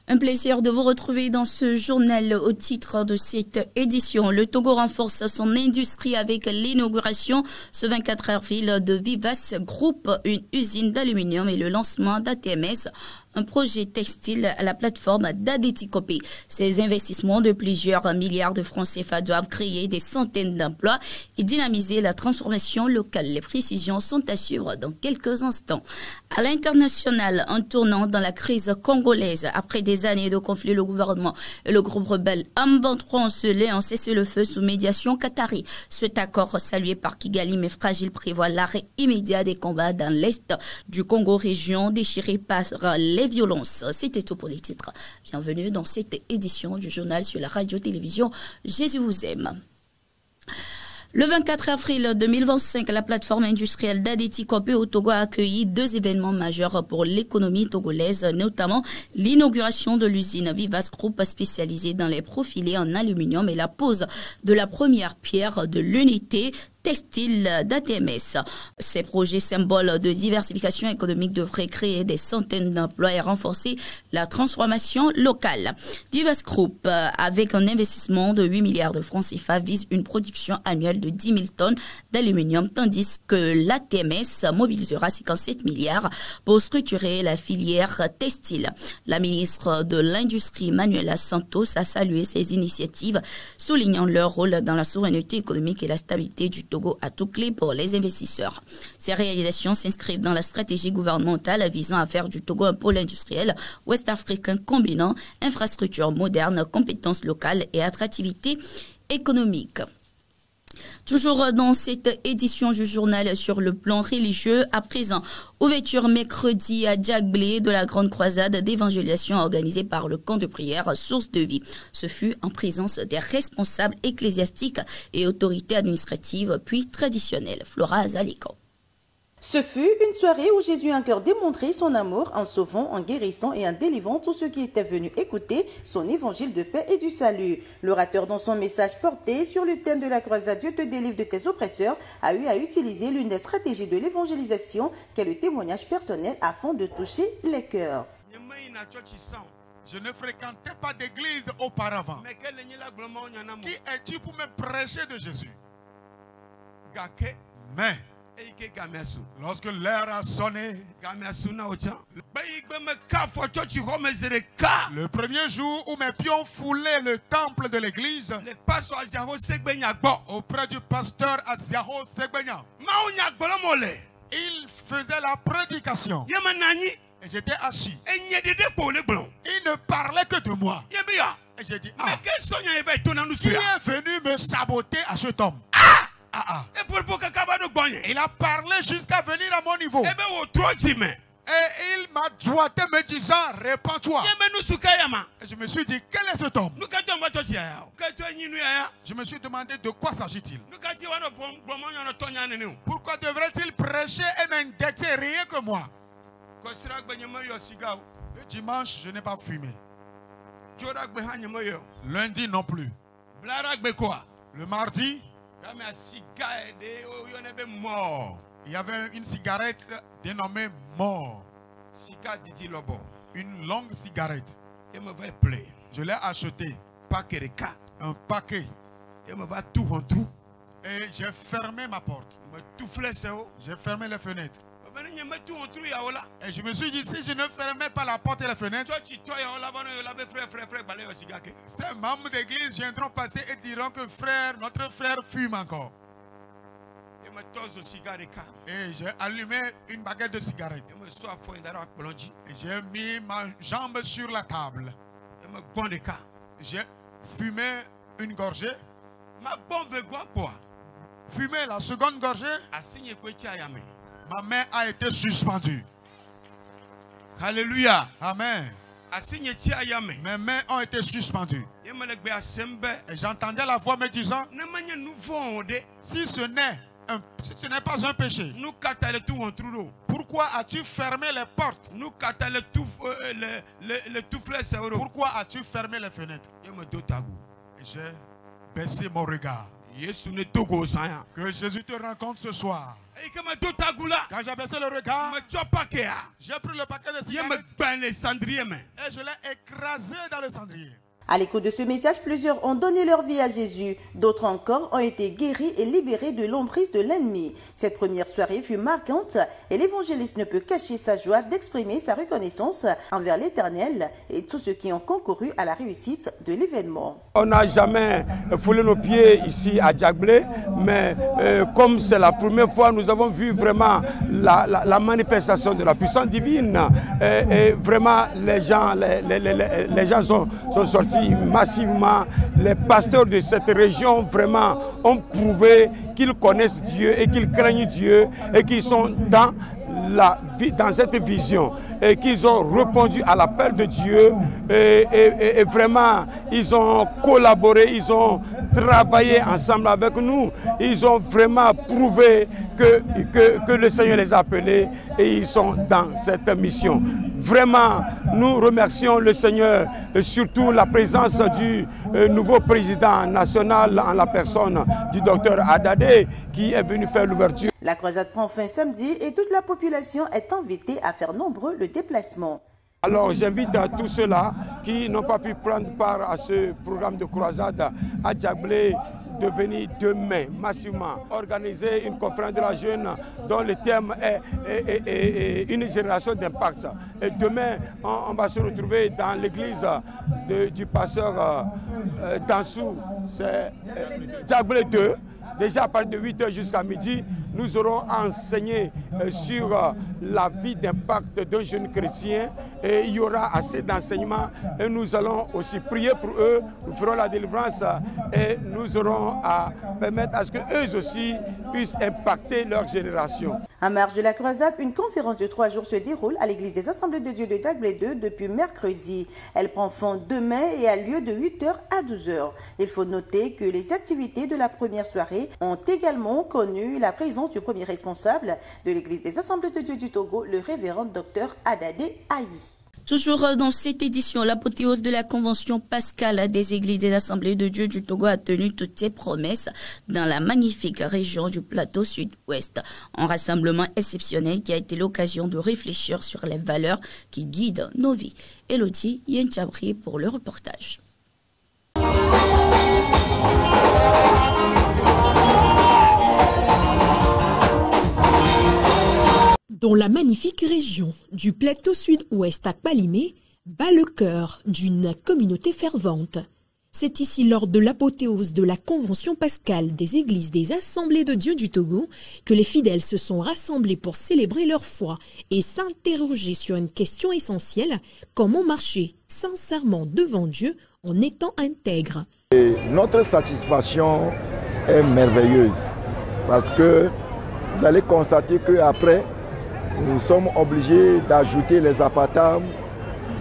Un plaisir de vous retrouver dans ce journal. Au titre de cette édition, le Togo renforce son industrie avec l'inauguration ce 24 avril de Vivas Group, une usine d'aluminium, et le lancement d'ATMS, un projet textile à la plateforme d'Adéticopé. Ces investissements de plusieurs milliards de francs CFA doivent créer des centaines d'emplois et dynamiser la transformation locale. Les précisions sont à suivre dans quelques instants. À l'international, un tournant dans la crise congolaise. Après des années de conflit, le gouvernement et le groupe rebelle M23 ont scellé un cessez-le-feu sous médiation qatari. Cet accord, salué par Kigali mais fragile, prévoit l'arrêt immédiat des combats dans l'est du Congo, région déchirée par les violences. C'était tout pour les titres. Bienvenue dans cette édition du journal sur la radio-télévision Jésus vous aime. Le 24 avril 2025, la plateforme industrielle d'Adéticopé au Togo a accueilli deux événements majeurs pour l'économie togolaise, notamment l'inauguration de l'usine Vivas Group spécialisée dans les profilés en aluminium et la pose de la première pierre de l'unité textile d'ATMS. Ces projets symboles de diversification économique devraient créer des centaines d'emplois et renforcer la transformation locale. Vivas Group, avec un investissement de 8 milliards de francs CFA, vise une production annuelle de 10 000 tonnes d'aluminium, tandis que l'ATMS mobilisera 57 milliards pour structurer la filière textile. La ministre de l'Industrie, Manuela Santos, a salué ces initiatives, soulignant leur rôle dans la souveraineté économique et la stabilité du Togo à tout clé pour les investisseurs. Ces réalisations s'inscrivent dans la stratégie gouvernementale visant à faire du Togo un pôle industriel ouest-africain combinant infrastructures modernes, compétences locales et attractivité économique. Toujours dans cette édition du journal sur le plan religieux, à présent, ouverture mercredi à Djagblé de la grande croisade d'évangélisation organisée par le camp de prière Source de Vie. Ce fut en présence des responsables ecclésiastiques et autorités administratives puis traditionnelles. Flora Azaliko. Ce fut une soirée où Jésus a encore démontré son amour en sauvant, en guérissant et en délivrant tous ceux qui étaient venus écouter son évangile de paix et du salut. L'orateur, dans son message porté sur le thème de la croisade Dieu te délivre de tes oppresseurs, a eu à utiliser l'une des stratégies de l'évangélisation qu'est le témoignage personnel afin de toucher les cœurs. Je ne fréquentais pas d'église auparavant. Qui es-tu pour me prêcher de Jésus? Mais lorsque l'heure a sonné, le premier jour où mes pieds ont foulé le temple de l'église, auprès du pasteur Aziaho Segbenya, il faisait la prédication. Et j'étais assis. Il ne parlait que de moi. Et j'ai dit, qui est venu me saboter à cet homme? Il a parlé jusqu'à venir à mon niveau. Et il m'a droité me disant, répands-toi. Et je me suis dit, quel est cet homme? Je me suis demandé de quoi s'agit-il. Pourquoi devrait-il prêcher et m'indexer rien que moi? Le dimanche, je n'ai pas fumé. Lundi non plus. Le mardi, il y avait une cigarette dénommée mort. Une longue cigarette. Je l'ai achetée. Un paquet. Et j'ai fermé ma porte. J'ai fermé les fenêtres. Et je me suis dit, si je ne fermais pas la porte et les fenêtres, ces membres d'église viendront passer et diront que notre frère fume encore. Et j'ai allumé une baguette de cigarette. Et j'ai mis ma jambe sur la table. J'ai fumé une gorgée. Fumé la seconde gorgée. Ma main a été suspendue. Alléluia. Amen. Mes mains ont été suspendues. Et j'entendais la voix me disant, si ce n'est pas un péché, pourquoi as-tu fermé les portes? Pourquoi as-tu fermé les fenêtres? Et j'ai baissé mon regard. Que Jésus te rencontre ce soir. Quand j'ai baissé le regard, j'ai pris le paquet de cigarettes et je l'ai écrasé dans le cendrier. À l'écoute de ce message, plusieurs ont donné leur vie à Jésus. D'autres encore ont été guéris et libérés de l'emprise de l'ennemi. Cette première soirée fut marquante et l'évangéliste ne peut cacher sa joie d'exprimer sa reconnaissance envers l'Éternel et tous ceux qui ont concouru à la réussite de l'événement. On n'a jamais foulé nos pieds ici à Djagbelé, mais comme c'est la première fois, nous avons vu vraiment la manifestation de la puissance divine. Et vraiment, les gens sont sortis massivement. Les pasteurs de cette région vraiment ont prouvé qu'ils connaissent Dieu et qu'ils craignent Dieu et qu'ils sont dans cette vision et qu'ils ont répondu à l'appel de Dieu et vraiment ils ont collaboré, ils ont travaillé ensemble avec nous, ils ont vraiment prouvé que le Seigneur les a appelés et ils sont dans cette mission. Vraiment, nous remercions le Seigneur et surtout la présence du nouveau président national en la personne du docteur Adadé qui est venu faire l'ouverture. La croisade prend fin samedi et toute la population est invitée à faire nombreux le déplacement. Alors j'invite à tous ceux-là qui n'ont pas pu prendre part à ce programme de croisade à Djagbelé de venir demain massivement organiser une conférence de la jeune dont le thème est une génération d'impact. Et demain, on va se retrouver dans l'église du pasteur Dansou, c'est Djagbelé 2. Déjà à partir de 8h jusqu'à midi, nous aurons enseigné sur la vie d'impact d'un jeune chrétien et il y aura assez d'enseignements et nous allons aussi prier pour eux, nous ferons la délivrance et nous aurons à permettre à ce qu'eux aussi puissent impacter leur génération. En marge de la croisade, une conférence de 3 jours se déroule à l'église des Assemblées de Dieu de Djagbelé 2 depuis mercredi. Elle prend fin demain et a lieu de 8h à 12h. Il faut noter que les activités de la première soirée ont également connu la présence du premier responsable de l'église des Assemblées de Dieu du Togo, le révérend Dr Adadé Ayi. Toujours dans cette édition, l'apothéose de la Convention pascale des Églises des Assemblées de Dieu du Togo a tenu toutes ses promesses dans la magnifique région du plateau sud-ouest. Un rassemblement exceptionnel qui a été l'occasion de réfléchir sur les valeurs qui guident nos vies. Elodie Yenchabri pour le reportage. Dans la magnifique région du plateau sud-ouest à Kpalimé, bat le cœur d'une communauté fervente. C'est ici lors de l'apothéose de la Convention pascale des Églises des Assemblées de Dieu du Togo que les fidèles se sont rassemblés pour célébrer leur foi et s'interroger sur une question essentielle, comment marcher sincèrement devant Dieu en étant intègre. Et notre satisfaction est merveilleuse parce que vous allez constater qu'après, nous sommes obligés d'ajouter les apatames,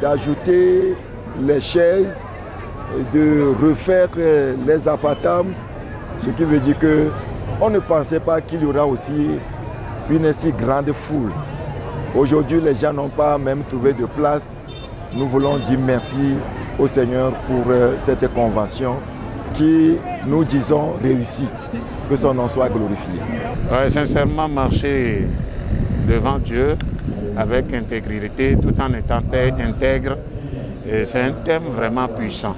d'ajouter les chaises, de refaire les apatames, ce qui veut dire qu'on ne pensait pas qu'il y aura aussi une si grande foule. Aujourd'hui, les gens n'ont pas même trouvé de place. Nous voulons dire merci au Seigneur pour cette convention qui, nous disons, réussit. Que son nom soit glorifié. Sincèrement, marcher devant Dieu avec intégrité tout en étant intègre, c'est un thème vraiment puissant.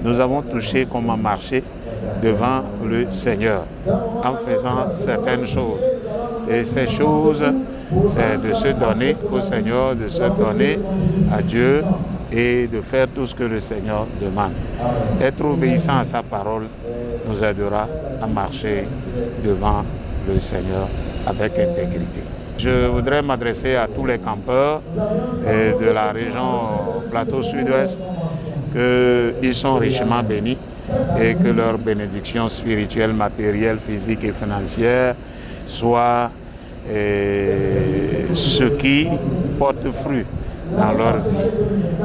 Nous avons touché comment marcher devant le Seigneur en faisant certaines choses. Et ces choses, c'est de se donner au Seigneur, de se donner à Dieu et de faire tout ce que le Seigneur demande. Être obéissant à sa parole nous aidera à marcher devant le Seigneur avec intégrité. Je voudrais m'adresser à tous les campeurs de la région plateau sud-ouest, qu'ils sont richement bénis et que leur bénédiction spirituelle, matérielle, physique et financière soit ce qui porte fruit dans leur vie.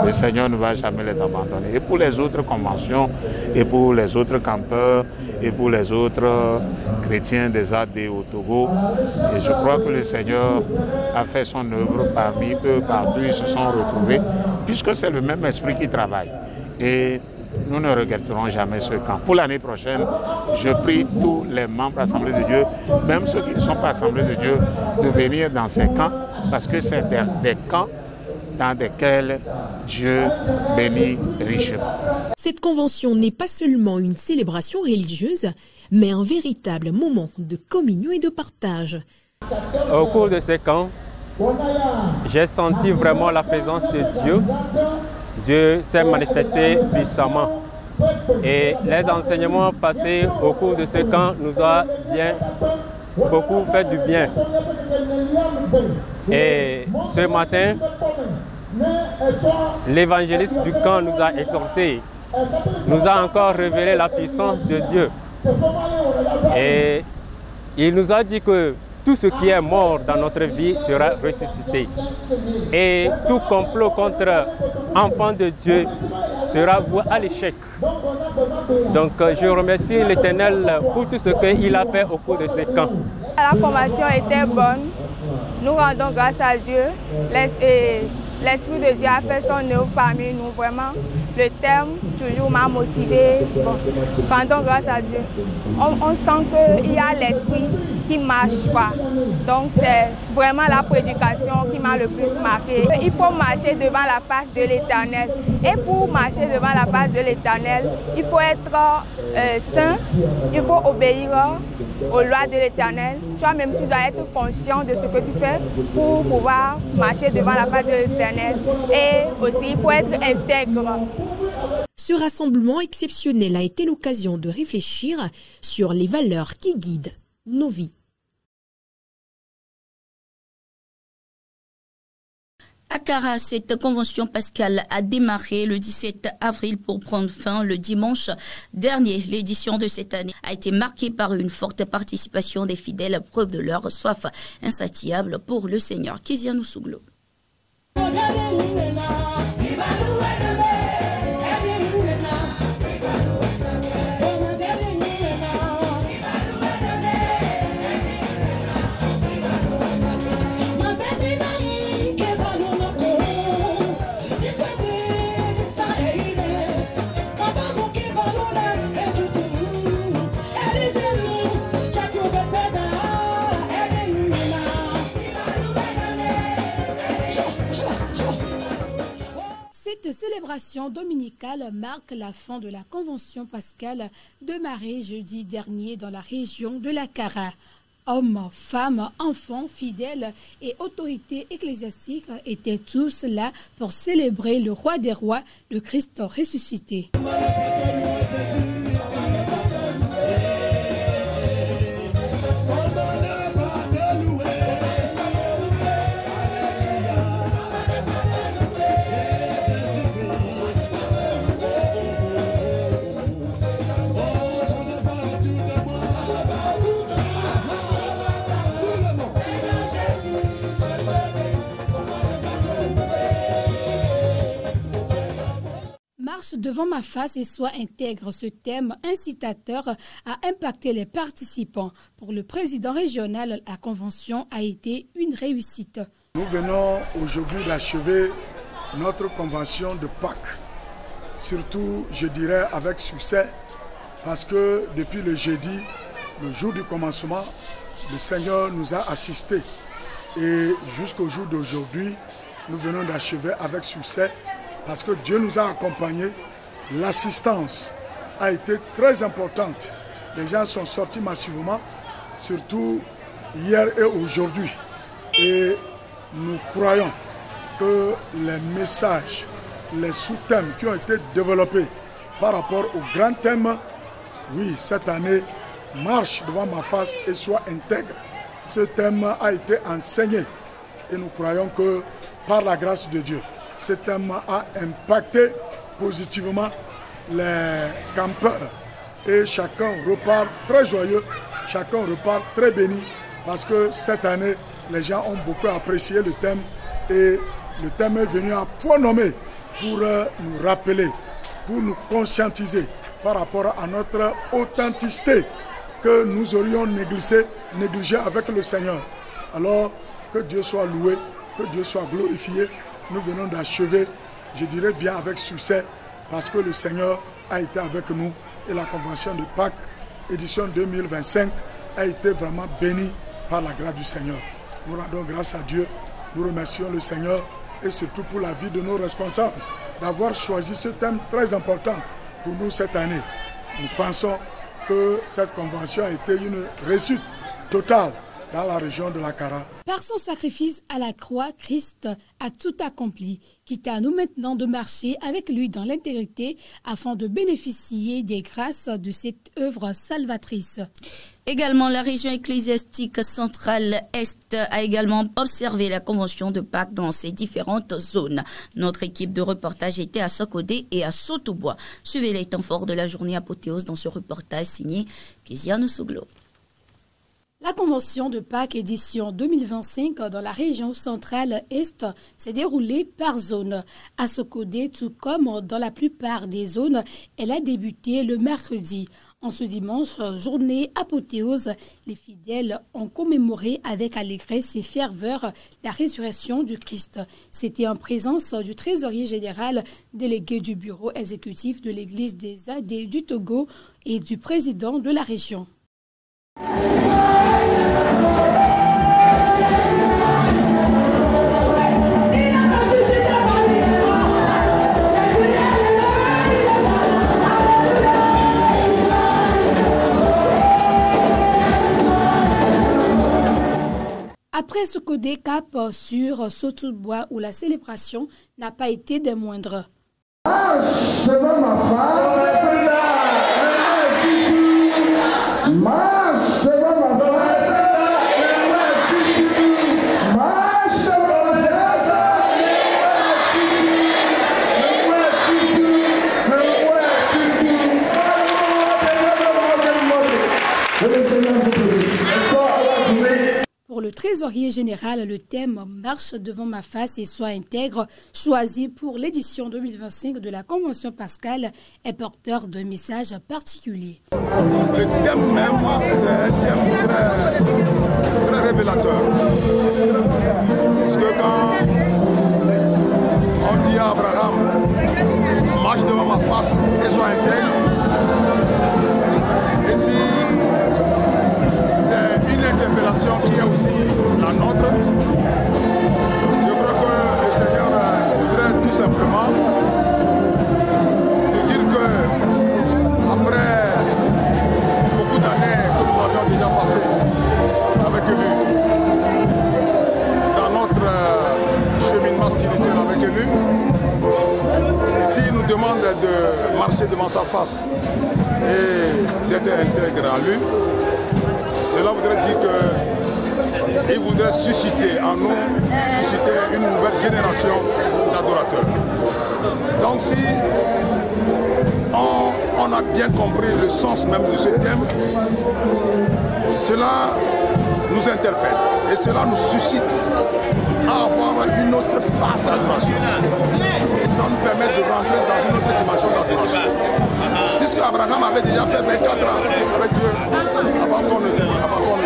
Le Seigneur ne va jamais les abandonner. Et pour les autres conventions, et pour les autres campeurs, et pour les autres chrétiens des AD au Togo, et je crois que le Seigneur a fait son œuvre parmi eux, partout ils se sont retrouvés, puisque c'est le même esprit qui travaille. Et nous ne regretterons jamais ce camp. Pour l'année prochaine, je prie tous les membres de l'Assemblée de Dieu, même ceux qui ne sont pas Assemblée de Dieu, de venir dans ces camps, parce que c'est des camps dans lesquels Dieu bénit richement. Cette convention n'est pas seulement une célébration religieuse, mais un véritable moment de communion et de partage. Au cours de ces camps, j'ai senti vraiment la présence de Dieu. Dieu s'est manifesté puissamment. Et les enseignements passés au cours de ce camp nous ont beaucoup fait du bien. Et ce matin, l'évangéliste du camp nous a exhortés, nous a encore révélé la puissance de Dieu. Et il nous a dit que tout ce qui est mort dans notre vie sera ressuscité. Et tout complot contre enfants de Dieu sera voué à l'échec. Donc je remercie l'Éternel pour tout ce qu'il a fait au cours de ce camp. La formation était bonne. Nous rendons grâce à Dieu. L'Esprit de Dieu a fait son œuvre parmi nous. Vraiment, le thème toujours m'a motivé. Bon, rendons grâce à Dieu. On sent qu'il y a l'Esprit qui marche, quoi. Donc c'est vraiment la prédication qui m'a le plus marqué. Il faut marcher devant la face de l'Éternel. Et pour marcher devant la face de l'Éternel, il faut être saint, il faut obéir aux lois de l'Éternel. Toi-même, tu dois être conscient de ce que tu fais pour pouvoir marcher devant la face de l'Éternel. Et aussi, il faut être intègre. Ce rassemblement exceptionnel a été l'occasion de réfléchir sur les valeurs qui guident nos vies. À Kara, cette convention pascale a démarré le 17 avril pour prendre fin le dimanche dernier. L'édition de cette année a été marquée par une forte participation des fidèles, preuve de leur soif insatiable pour le Seigneur. Kizianou Souglo. Cette célébration dominicale marque la fin de la convention pascale démarrée jeudi dernier dans la région de la Kara. Hommes, femmes, enfants, fidèles et autorités ecclésiastiques étaient tous là pour célébrer le roi des rois, le Christ ressuscité. Marche devant ma face et sois intègre. Ce thème incitateur a impacté les participants. Pour le président régional, la convention a été une réussite. Nous venons aujourd'hui d'achever notre convention de Pâques. Surtout, je dirais, avec succès, parce que depuis le jeudi, le jour du commencement, le Seigneur nous a assistés. Et jusqu'au jour d'aujourd'hui, nous venons d'achever avec succès, parce que Dieu nous a accompagnés. L'assistance a été très importante. Les gens sont sortis massivement, surtout hier et aujourd'hui. Et nous croyons que les messages, les sous-thèmes qui ont été développés par rapport au grand thème, oui, cette année, marche devant ma face et sois intègre. Ce thème a été enseigné et nous croyons que par la grâce de Dieu, ce thème a impacté positivement les campeurs et chacun repart très joyeux, chacun repart très béni parce que cette année, les gens ont beaucoup apprécié le thème et le thème est venu à point nommé pour nous rappeler, pour nous conscientiser par rapport à notre authenticité que nous aurions négligé avec le Seigneur. Alors que Dieu soit loué, que Dieu soit glorifié. Nous venons d'achever, je dirais bien avec succès, parce que le Seigneur a été avec nous et la convention de Pâques, édition 2025, a été vraiment bénie par la grâce du Seigneur. Nous rendons grâce à Dieu, nous remercions le Seigneur et surtout pour la vie de nos responsables d'avoir choisi ce thème très important pour nous cette année. Nous pensons que cette convention a été une réussite totale dans la région de la Kara. Par son sacrifice à la croix, Christ a tout accompli, quitte à nous maintenant de marcher avec lui dans l'intégrité afin de bénéficier des grâces de cette œuvre salvatrice. Également, la région ecclésiastique centrale Est a également observé la convention de Pâques dans ses différentes zones. Notre équipe de reportage était à Sokodé et à Sotobois. Suivez les temps forts de la journée apothéose dans ce reportage signé Kéziane Souglo. La convention de Pâques édition 2025 dans la région centrale Est s'est déroulée par zone. À Sokodé, tout comme dans la plupart des zones, elle a débuté le mercredi. En ce dimanche, journée apothéose, les fidèles ont commémoré avec allégresse et ferveur la résurrection du Christ. C'était en présence du trésorier général, délégué du bureau exécutif de l'Église des AD du Togo et du président de la région. Après ce codé cap sur Sotobois où la célébration n'a pas été des moindres. Marche devant ma face. Marche devant ma face. Marche devant ma face. Pour le trésorier général, le thème « Marche devant ma face et sois intègre » choisi pour l'édition 2025 de la Convention pascale est porteur d'un message particulier. Le thème même, c'est un thème très révélateur. Parce que quand on dit à Abraham « Marche devant ma face et sois intègre », ici, c'est une interpellation qui est aussi la nôtre. Je crois que le Seigneur voudrait tout simplement nous dire que après beaucoup d'années que nous avions déjà passées avec lui, dans notre cheminement spirituel avec lui, ici il nous demande de marcher devant sa face et d'être intègre à lui. Cela voudrait dire qu'il voudrait susciter en nous, une nouvelle génération d'adorateurs. Donc si on a bien compris le sens même de ce thème, cela nous interpelle et cela nous suscite à avoir une autre phase d'adoration. Ça nous permet de rentrer dans une autre dimension d'adoration. Puisque Abraham avait déjà fait 24 ans avec Dieu avant qu'on ne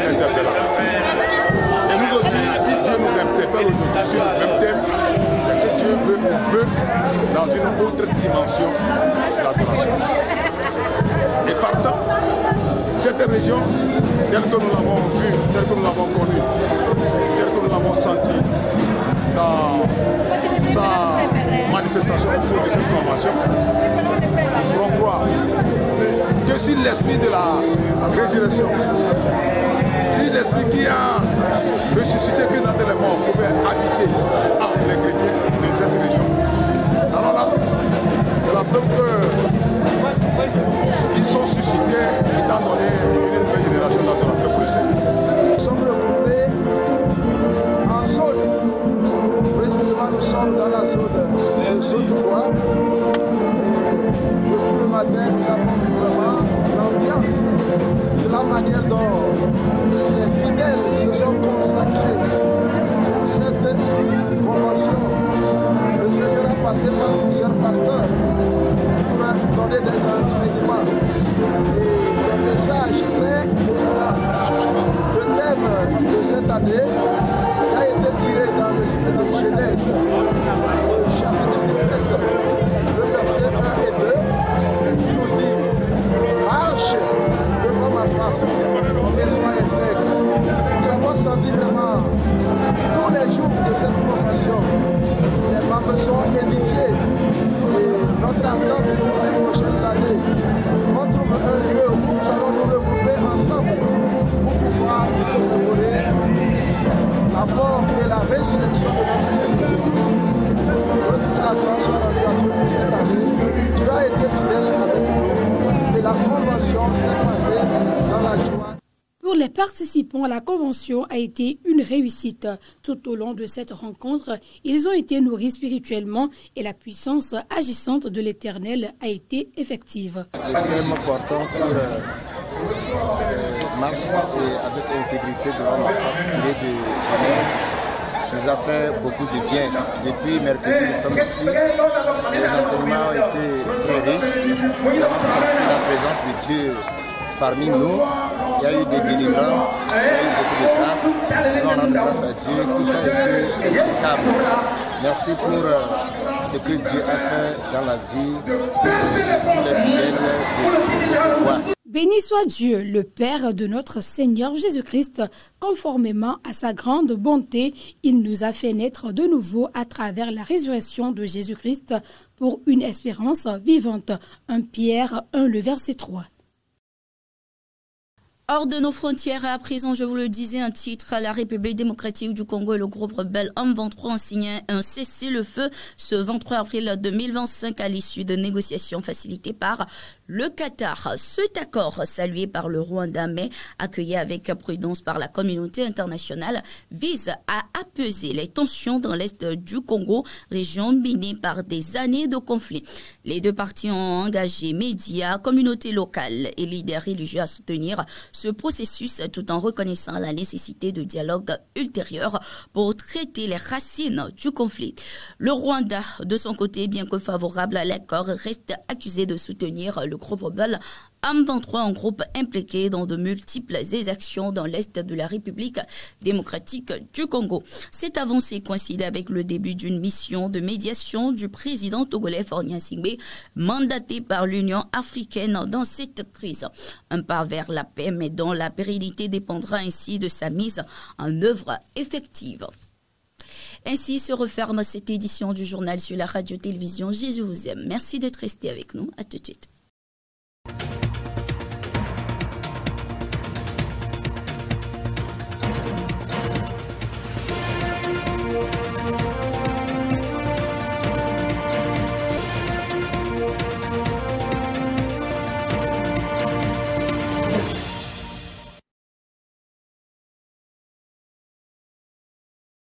l'interpelle. Et nous aussi, si Dieu nous interpelle aujourd'hui sur le même thème, c'est que Dieu veut nous veut dans une autre dimension d'adoration. Et partant, cette région, telle que nous l'avons vue, telle que nous l'avons connue, telle que nous l'avons sentie dans sa manifestation au cours de cette convention, nous pouvons croire que si l'esprit de la résurrection, si l'esprit qui a ressuscité que dans les morts pouvait habiter entre les chrétiens de cette région, alors là, c'est la preuve qu'ils sont suscités étant donné une nouvelle génération d'adorateurs pour le Seigneur. Nous sommes regroupés en zone. Précisément, nous sommes dans la zone de Sotobois. Depuis le matin, nous avons vu vraiment l'ambiance de la manière dont les fidèles se sont consacrés pour cette convention. Le Seigneur a passé par plusieurs pasteurs pour donner des enseignements et des messages très étonnants. Le thème de cette année a été tiré dans le livre de Genèse, chapitre 17, le verset 1 et 2, qui nous bénédiction de notre Seigneur. Que toute la gloire soit rendue à Dieu pour cette année. Tu as été fidèle avec nous et la convention s'est passée dans la joie. Pour les participants, la convention a été une réussite. Tout au long de cette rencontre, ils ont été nourris spirituellement et la puissance agissante de l'Éternel a été effective. Le thème portant sur marche et avec intégrité devant la face tirée de Genève nous a fait beaucoup de bien. Depuis mercredi, nous sommes ici. Les enseignements ont été très riches. Nous avons senti la présence de Dieu parmi nous. Il y a eu des délivrances, il y a eu beaucoup de grâce. Nous on rend grâce à Dieu, tout a été impeccable. Merci pour ce que Dieu a fait dans la vie de tous les fidèles de ce roi. Béni soit Dieu, le Père de notre Seigneur Jésus-Christ. Conformément à sa grande bonté, il nous a fait naître de nouveau à travers la résurrection de Jésus-Christ pour une espérance vivante. 1 Pierre 1, le verset 3. Hors de nos frontières, à présent, je vous le disais, un titre, la République démocratique du Congo et le groupe rebelle M23 ont signé un cessez-le-feu ce 23 avril 2025 à l'issue de négociations facilitées par le Qatar. Cet accord, salué par le Rwanda mais accueilli avec prudence par la communauté internationale, vise à apaiser les tensions dans l'est du Congo, région minée par des années de conflits. Les deux parties ont engagé médias, communautés locales et leaders religieux à soutenir ce processus tout en reconnaissant la nécessité de dialogue ultérieur pour traiter les racines du conflit. Le Rwanda, de son côté, bien que favorable à l'accord, reste accusé de soutenir le groupe rebelle M23, un groupe impliqué dans de multiples exactions dans l'est de la République démocratique du Congo. Cette avancée coïncide avec le début d'une mission de médiation du président togolais Faure Gnassingbé, mandaté par l'Union africaine dans cette crise. Un pas vers la paix, mais dont la pérennité dépendra ainsi de sa mise en œuvre effective. Ainsi se referme cette édition du journal sur la radio-télévision Jésus vous aime. Merci d'être resté avec nous. À tout de suite.